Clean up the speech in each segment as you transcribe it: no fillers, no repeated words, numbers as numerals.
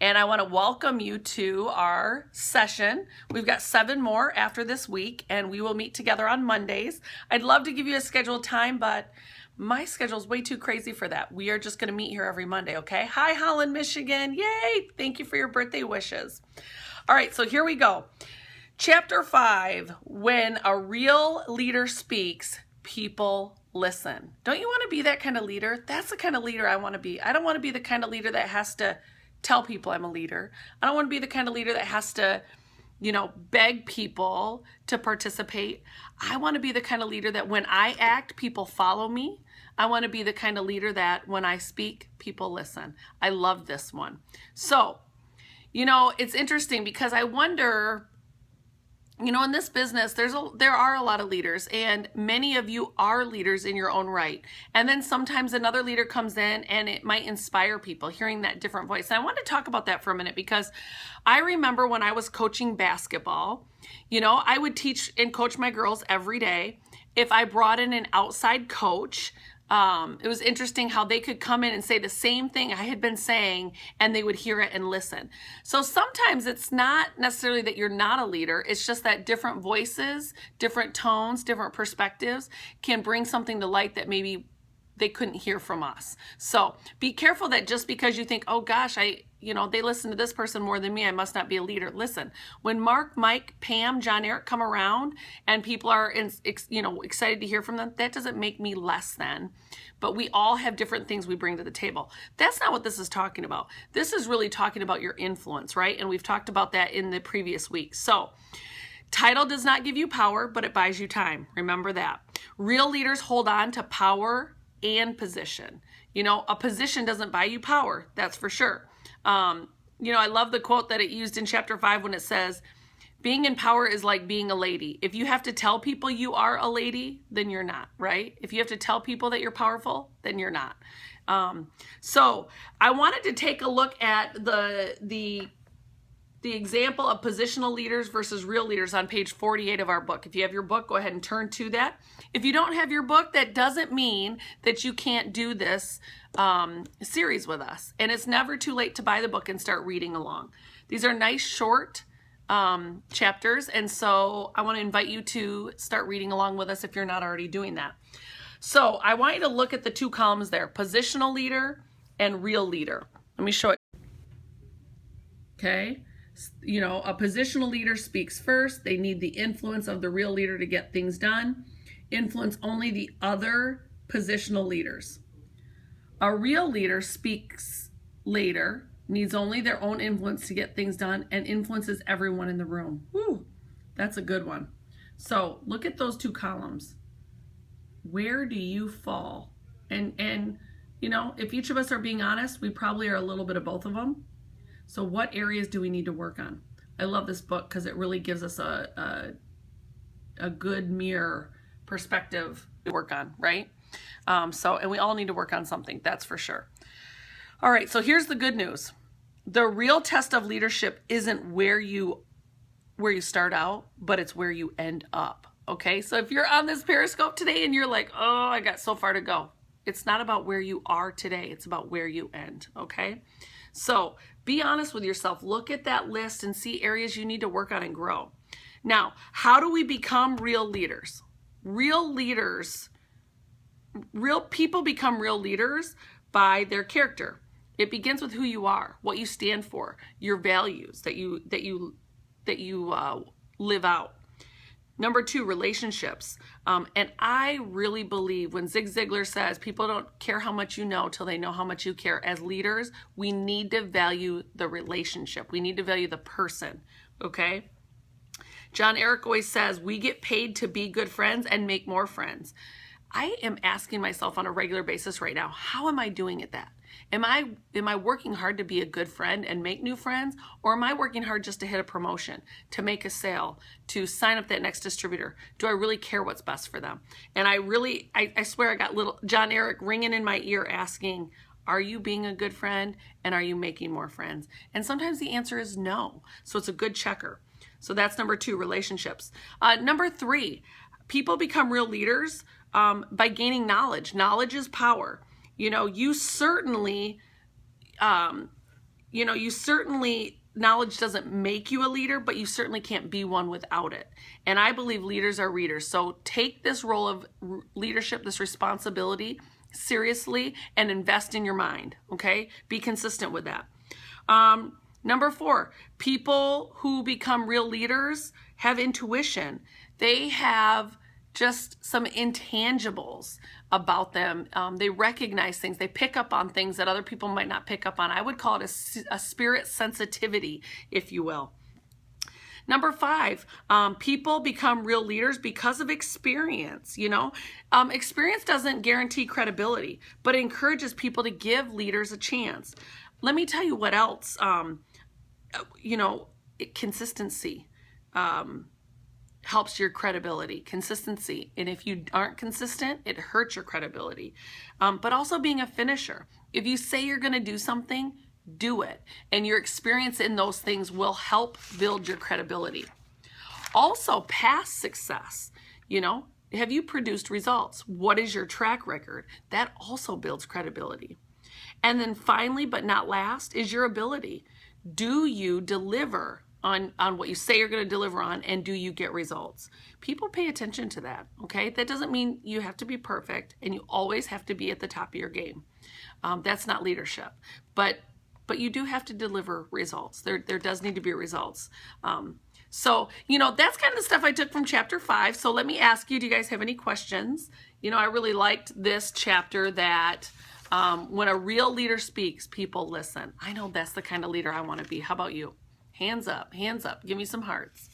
And I want to welcome you to our session. We've got 7 more after this week, and we will meet together on Mondays. I'd love to give you a scheduled time, but my schedule is way too crazy for that. We are just going to meet here every Monday, okay? Hi, Holland, Michigan. Yay! Thank you for your birthday wishes. All right, so here we go. Chapter 5, when a real leader speaks, people listen. Don't you want to be that kind of leader? That's the kind of leader I want to be. I don't want to be the kind of leader that has to tell people I'm a leader. I don't want to be the kind of leader that has to, beg people to participate. I want to be the kind of leader that when I act, people follow me. I want to be the kind of leader that when I speak, people listen. I love this one. So, it's interesting because I wonder, in this business, there are a lot of leaders, and many of you are leaders in your own right. And then sometimes another leader comes in and it might inspire people hearing that different voice. And I want to talk about that for a minute because I remember when I was coaching basketball, I would teach and coach my girls every day. If I brought in an outside coach, it was interesting how they could come in and say the same thing I had been saying and they would hear it and listen. So sometimes it's not necessarily that you're not a leader. It's just that different voices, different tones, different perspectives can bring something to light that maybe they couldn't hear from us. So be careful that just because you think, oh gosh, they listen to this person more than me, I must not be a leader. Listen, when Mark, Mike, Pam, John, Eric come around and people are excited to hear from them, that doesn't make me less than. But we all have different things we bring to the table. That's not what this is talking about. This is really talking about your influence, right? And we've talked about that in the previous week. So title does not give you power, but it buys you time. Remember that. Real leaders hold on to power and position. A position doesn't buy you power, that's for sure. I love the quote that it used in chapter 5 when it says, being in power is like being a lady. If you have to tell people you are a lady, then you're not, right? If you have to tell people that you're powerful, then you're not. So I wanted to take a look at the example of positional leaders versus real leaders on page 48 of our book. If you have your book, go ahead and turn to that. If you don't have your book, that doesn't mean that you can't do this series with us. And it's never too late to buy the book and start reading along. These are nice short chapters, and so I want to invite you to start reading along with us if you're not already doing that. So I want you to look at the 2 columns there, positional leader and real leader. Let me show it. Okay. A positional leader speaks first. They need the influence of the real leader to get things done. Influence only the other positional leaders. A real leader speaks later, needs only their own influence to get things done, and influences everyone in the room. Woo, that's a good one. So look at those 2 columns. Where do you fall? And if each of us are being honest, we probably are a little bit of both of them. So what areas do we need to work on? I love this book because it really gives us a good mirror perspective to work on, right? And we all need to work on something, that's for sure. All right, so here's the good news. The real test of leadership isn't where you start out, but it's where you end up, okay? So if you're on this Periscope today and you're like, oh, I got so far to go, it's not about where you are today, it's about where you end, okay? So be honest with yourself. Look at that list and see areas you need to work on and grow. Now, how do we become real leaders? Real people become real leaders by their character. It begins with who you are, what you stand for, your values that you live out. Number 2, relationships. And I really believe when Zig Ziglar says people don't care how much you know till they know how much you care. As leaders, we need to value the relationship. We need to value the person, okay? John Eric always says, we get paid to be good friends and make more friends. I am asking myself on a regular basis right now, how am I doing at that? Am I working hard to be a good friend and make new friends? Or am I working hard just to hit a promotion, to make a sale, to sign up that next distributor? Do I really care what's best for them? And I swear I got little John Eric ringing in my ear asking, are you being a good friend and are you making more friends? And sometimes the answer is no. So it's a good checker. So that's number 2, relationships. Number 3, people become real leaders by gaining knowledge. Knowledge is power. You certainly you certainly, knowledge doesn't make you a leader, but you certainly can't be one without it. And I believe leaders are readers. So take this role of leadership, this responsibility seriously, and invest in your mind, okay? Be consistent with that. Number 4, people who become real leaders have intuition. They have just some intangibles about them. They recognize things. They pick up on things that other people might not pick up on. I would call it a spirit sensitivity, if you will. Number 5, people become real leaders because of experience. Experience doesn't guarantee credibility, but it encourages people to give leaders a chance. Let me tell you what else. Consistency helps your credibility. Consistency. And if you aren't consistent, it hurts your credibility. But also being a finisher. If you say you're going to do something, do it. And your experience in those things will help build your credibility. Also, past success. Have you produced results? What is your track record? That also builds credibility. And then finally, but not last, is your ability. Do you deliver on what you say you're going to deliver on, and do you get results? People pay attention to that, okay? That doesn't mean you have to be perfect and you always have to be at the top of your game. That's not leadership. But you do have to deliver results. There does need to be results. So that's kind of the stuff I took from chapter 5. So let me ask you, do you guys have any questions? I really liked this chapter that when a real leader speaks, people listen. I know that's the kind of leader I want to be. How about you? Hands up, hands up. Give me some hearts.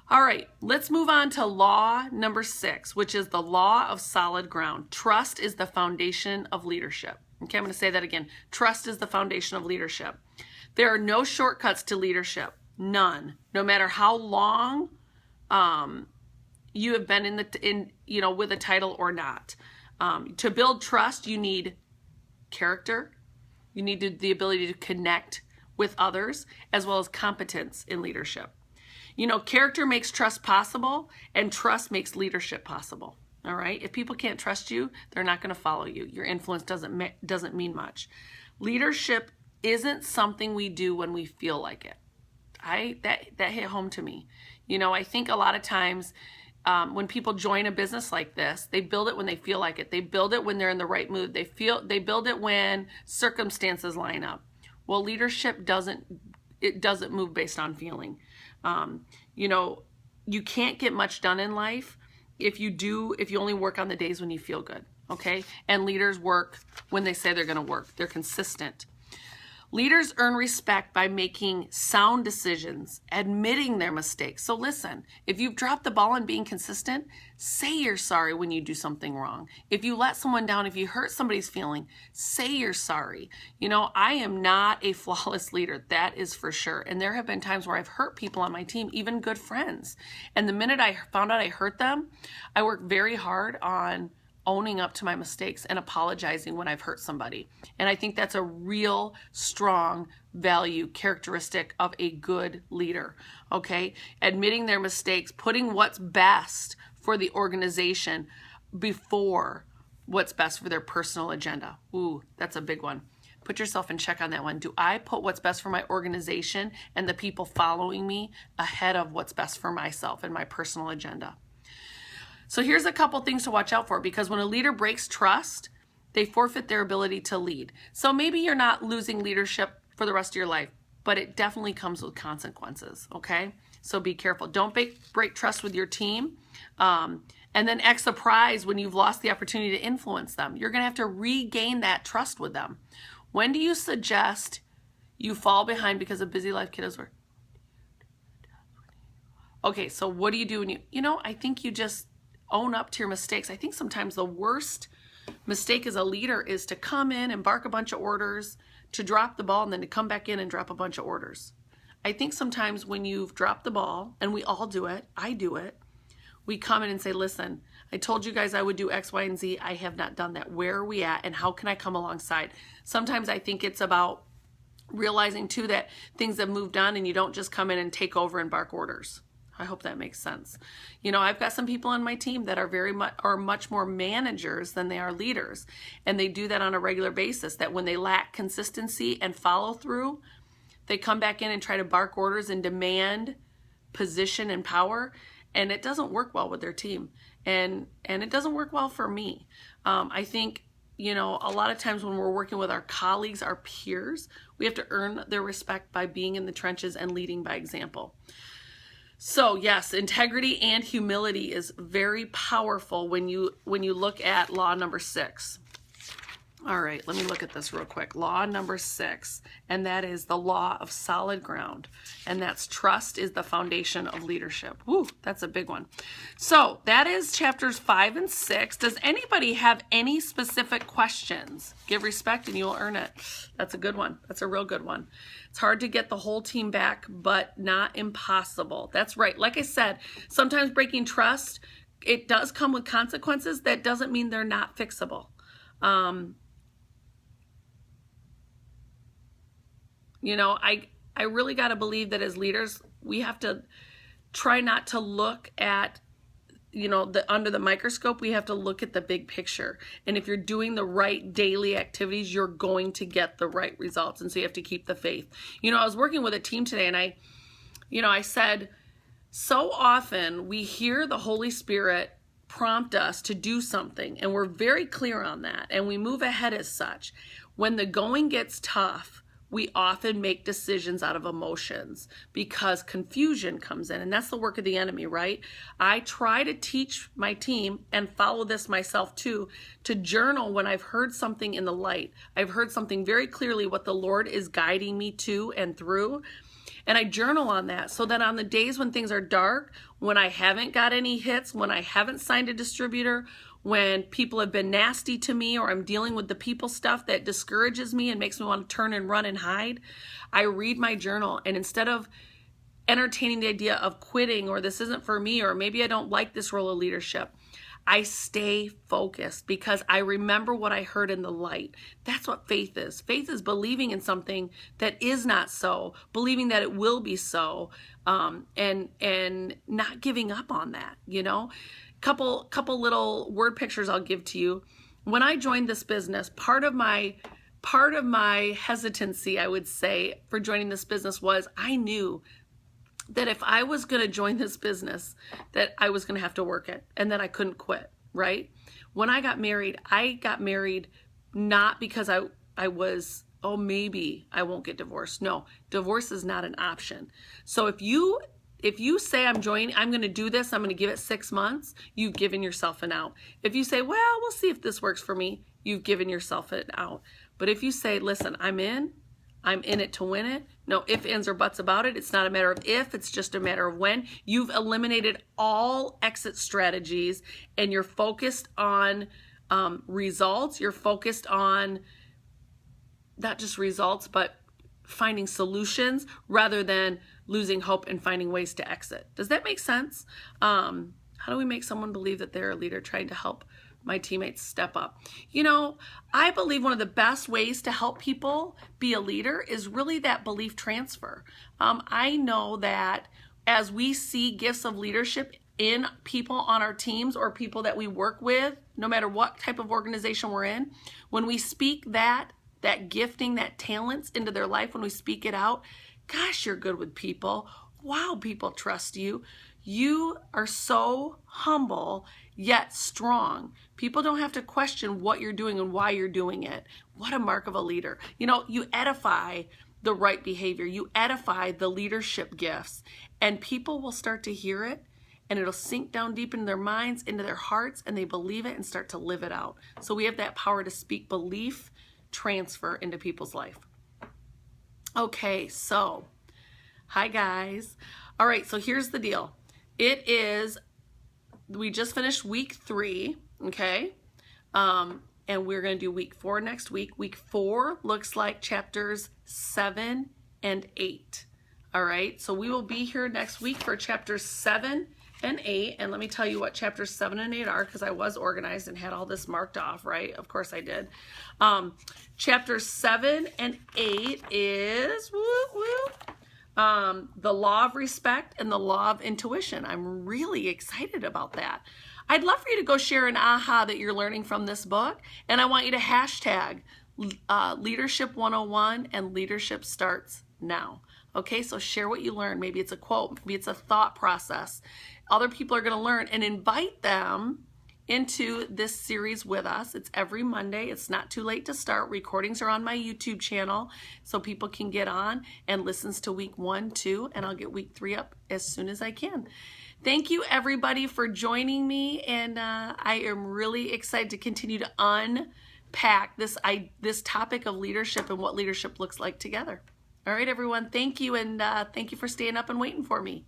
All right, let's move on to law number 6, which is the law of solid ground. Trust is the foundation of leadership. Okay, I'm going to say that again. Trust is the foundation of leadership. There are no shortcuts to leadership. None. No matter how long you have been with a title or not. To build trust, you need character. You need the ability to connect with others, as well as competence in leadership. Character makes trust possible, and trust makes leadership possible. All right? If people can't trust you, they're not going to follow you. Your influence doesn't mean much. Leadership isn't something we do when we feel like it. That hit home to me. I think a lot of times when people join a business like this, they build it when they feel like it. They build it when they're in the right mood. They build it when circumstances line up. Well, leadership doesn't move based on feeling. You can't get much done in life if you only work on the days when you feel good, okay? And leaders work when they say they're going to work. They're consistent. Leaders earn respect by making sound decisions, admitting their mistakes. So listen, if you've dropped the ball on being consistent, say you're sorry when you do something wrong. If you let someone down, if you hurt somebody's feeling, say you're sorry. I am not a flawless leader, that is for sure. And there have been times where I've hurt people on my team, even good friends. And the minute I found out I hurt them, I worked very hard on owning up to my mistakes and apologizing when I've hurt somebody. And I think that's a real strong value characteristic of a good leader, okay? Admitting their mistakes, putting what's best for the organization before what's best for their personal agenda. Ooh, that's a big one. Put yourself in check on that one. Do I put what's best for my organization and the people following me ahead of what's best for myself and my personal agenda? So here's a couple things to watch out for, because when a leader breaks trust, they forfeit their ability to lead. So maybe you're not losing leadership for the rest of your life, but it definitely comes with consequences, okay? So be careful. Don't break trust with your team, and then act surprised when you've lost the opportunity to influence them. You're going to have to regain that trust with them. When do you suggest you fall behind because of busy life, kiddos? Okay, so what do you do when I think you just own up to your mistakes. I think sometimes the worst mistake as a leader is to come in and bark a bunch of orders, to drop the ball, and then to come back in and drop a bunch of orders. I think sometimes when you've dropped the ball, and we all do it, I do it, we come in and say, listen, I told you guys I would do X, Y, and Z. I have not done that. Where are we at, and how can I come alongside? Sometimes I think it's about realizing too that things have moved on, and you don't just come in and take over and bark orders. I hope that makes sense. You know, I've got some people on my team that are much more managers than they are leaders. And they do that on a regular basis, that when they lack consistency and follow through, they come back in and try to bark orders and demand position and power. And it doesn't work well with their team. And it doesn't work well for me. I think, you know, a lot of times when we're working with our colleagues, our peers, we have to earn their respect by being in the trenches and leading by example. So yes, integrity and humility is very powerful when you look at law number 6. All right, let me look at this real quick. Law number 6, and that is the law of solid ground. And that's trust is the foundation of leadership. Woo, that's a big one. So that is chapters 5 and 6. Does anybody have any specific questions? Give respect and you'll earn it. That's a good one. That's a real good one. It's hard to get the whole team back, but not impossible. That's right. Like I said, sometimes breaking trust, it does come with consequences. That doesn't mean they're not fixable. You know, I really got to believe that as leaders, we have to try not to look at, you know, under the microscope. We have to look at the big picture. And if you're doing the right daily activities, you're going to get the right results. And so you have to keep the faith. You know, I was working with a team today and I said, so often we hear the Holy Spirit prompt us to do something and we're very clear on that and we move ahead as such. When the going gets tough, we often make decisions out of emotions because confusion comes in, and that's the work of the enemy, right? I try to teach my team, and follow this myself too, to journal when I've heard something in the light. I've heard something very clearly what the Lord is guiding me to and through, and I journal on that so that on the days when things are dark, when I haven't got any hits, when I haven't signed a distributor, when people have been nasty to me, or I'm dealing with the people stuff that discourages me and makes me want to turn and run and hide, I read my journal. And instead of entertaining the idea of quitting, or this isn't for me, or maybe I don't like this role of leadership, I stay focused because I remember what I heard in the light. That's what faith is. Faith is believing in something that is not so, believing that it will be so, and not giving up on that, you know? Couple little word pictures I'll give to you. When I joined this business, part of my hesitancy, I would say, for joining this business was I knew that if I was going to join this business, that I was going to have to work it and that I couldn't quit, right? When I got married not because I was, oh, maybe I won't get divorced. No, divorce is not an option. So if you say I'm going to do this, I'm going to give it 6 months, you've given yourself an out. If you say, well, we'll see if this works for me, you've given yourself an out. But if you say, listen, I'm in it to win it, no ifs, ands, or buts about it. It's not a matter of if, it's just a matter of when. You've eliminated all exit strategies and you're focused on results. You're focused on not just results, but finding solutions rather than losing hope and finding ways to exit. Does that make sense? How do we make someone believe that they're a leader trying to help my teammates step up? You know, I believe one of the best ways to help people be a leader is really that belief transfer. I know that as we see gifts of leadership in people on our teams or people that we work with, no matter what type of organization we're in, when we speak that gifting, that talents into their life, when we speak it out, gosh, you're good with people. Wow, people trust you. You are so humble, yet strong. People don't have to question what you're doing and why you're doing it. What a mark of a leader. You know, you edify the right behavior. You edify the leadership gifts, and people will start to hear it, and it'll sink down deep into their minds, into their hearts, and they believe it and start to live it out. So we have that power to speak belief transfer into people's life. Okay, so, hi guys. All right, so here's the deal. We just finished week 3, okay? And we're going to do week 4 next week. Week 4 looks like chapters 7 and 8. All right, so we will be here next week for chapters 7 and 8. And let me tell you what chapters 7 and 8 are, because I was organized and had all this marked off, right? Of course I did. Chapters 7 and 8 is the law of respect and the law of intuition. I'm really excited about that. I'd love for you to go share an aha that you're learning from this book, and I want you to hashtag Leadership 101 and Leadership Starts Now. Okay, so share what you learned. Maybe it's a quote, maybe it's a thought process. Other people are going to learn, and invite them into this series with us. It's every Monday. It's not too late to start. Recordings are on my YouTube channel, so people can get on and listen to week 1, 2, and I'll get week 3 up as soon as I can. Thank you, everybody, for joining me, and I am really excited to continue to unpack this topic of leadership and what leadership looks like together. All right, everyone, thank you, and thank you for staying up and waiting for me.